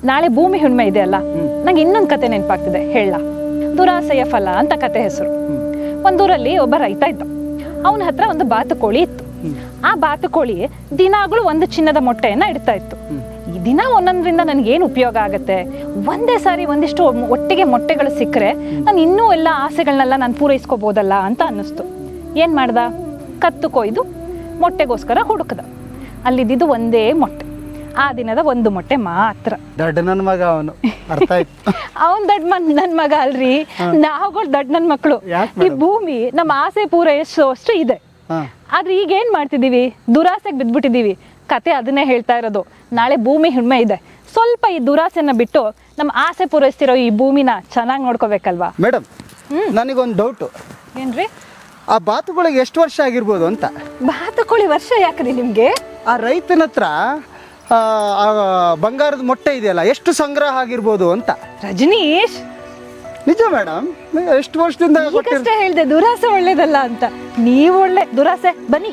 ನಾಳೆ ಭೂಮಿ ಹುಣ್ಣಿಮೆ ಇದೆ ಅಲ್ಲ, ನಂಗೆ ಇನ್ನೊಂದು ಕತೆ ನೆನಪಾಗ್ತಿದೆ, ಹೇಳ. ದುರಾಸೆಯ ಫಲ ಅಂತ ಕತೆ ಹೆಸರು. ಒಂದೂರಲ್ಲಿ ಒಬ್ಬ ರೈತ ಇದ್ದ. ಅವನ ಹತ್ರ ಒಂದು ಬಾತುಕೋಳಿ ಇತ್ತು. ಆ ಬಾತುಕೋಳಿ ದಿನಾಗಳು ಒಂದು ಚಿನ್ನದ ಮೊಟ್ಟೆಯನ್ನ ಇಡ್ತಾ ಇತ್ತು. ಈ ದಿನ ಒಂದೊಂದ್ರಿಂದ ನನಗೇನು ಉಪಯೋಗ ಆಗತ್ತೆ, ಒಂದೇ ಸಾರಿ ಒಂದಿಷ್ಟು ಒಟ್ಟಿಗೆ ಮೊಟ್ಟೆಗಳು ಸಿಕ್ಕರೆ ನಾನು ಇನ್ನೂ ಎಲ್ಲ ಆಸೆಗಳನ್ನೆಲ್ಲ ನಾನು ಪೂರೈಸ್ಕೋಬೋದಲ್ಲ ಅಂತ ಅನ್ನಿಸ್ತು. ಏನು ಮಾಡ್ದ? ಕತ್ತು ಕೊಯ್ದು ಮೊಟ್ಟೆಗೋಸ್ಕರ ಹುಡುಕದ. ಅಲ್ಲಿದ್ದು ಒಂದೇ ಮೊಟ್ಟೆ, ಆ ದಿನದ ಒಂದು ಮೊಟ್ಟೆ ಮಾತ್ರ. ದೊಡ್ಡ ನನ್ನ ಮಗ ಅವನು, ಅರ್ಥ ಆಯ್ತು. ಅವನ್ ದೊಡ್ಡ ನನ್ ಮಗ ಅಲ್ರಿ, ನಾವುಗಳು ದೊಡ್ಡ ನನ್ ಮಕ್ಕಳು. ಈ ಭೂಮಿ ನಮ್ಮ ಆಸೆ ಪೂರೈಸೋಷ್ಟು ಇದೆ. ಆದ್ರೆ ಈಗ ಏನ್ ಮಾಡ್ತಿದೀವಿ? ದುರಾಸೆಗೆ ಬಿದ್ಬಿಟ್ಟಿದೀವಿ. ಕತೆ ಅದನ್ನೇ ಹೇಳ್ತಾ ಇರೋದು. ನಾಳೆ ಭೂಮಿ ಹುಣ್ಣಿಮೆ ಇದೆ, ಸ್ವಲ್ಪ ಈ ದುರಾಸೆನ ಬಿಟ್ಟು ನಮ್ಮ ಆಸೆ ಪೂರೈಸ್ತಿರೋ ಈ ಭೂಮಿನ ಚೆನ್ನಾಗಿ ನೋಡ್ಕೋಬೇಕಲ್ವಾ? ಮೇಡಮ್, ನನಗೊಂದು ಡೌಟು. ಏನ್ರಿ? ಆ ಬಾತುಗಳಿಗೆ ಎಷ್ಟು ವರ್ಷ ಆಗಿರ್ಬೋದು ಅಂತ. ಬಾತುಕೋಳಿ ವರ್ಷ ಯಾಕ್ರಿ ನಿಮ್ಗೆ? ಆ ರೈತನ ಹತ್ರ ಬಂಗಾರದ ಮೊಟ್ಟೆ ಇದೆಯಲ್ಲ, ಎಷ್ಟು ಸಂಗ್ರಹ ಆಗಿರ್ಬೋದು ಅಂತ. ರಜನೀಶ್, ನಿಜ ಮೇಡಮ್, ಎಷ್ಟು ವರ್ಷದಿಂದ ಹೇಳ್ದೆ ದುರಾಸೆ ಒಳ್ಳೇದಲ್ಲ ಅಂತ. ನೀವು ಒಳ್ಳೆ ದುರಾಸೆ. ಬನ್ನಿ.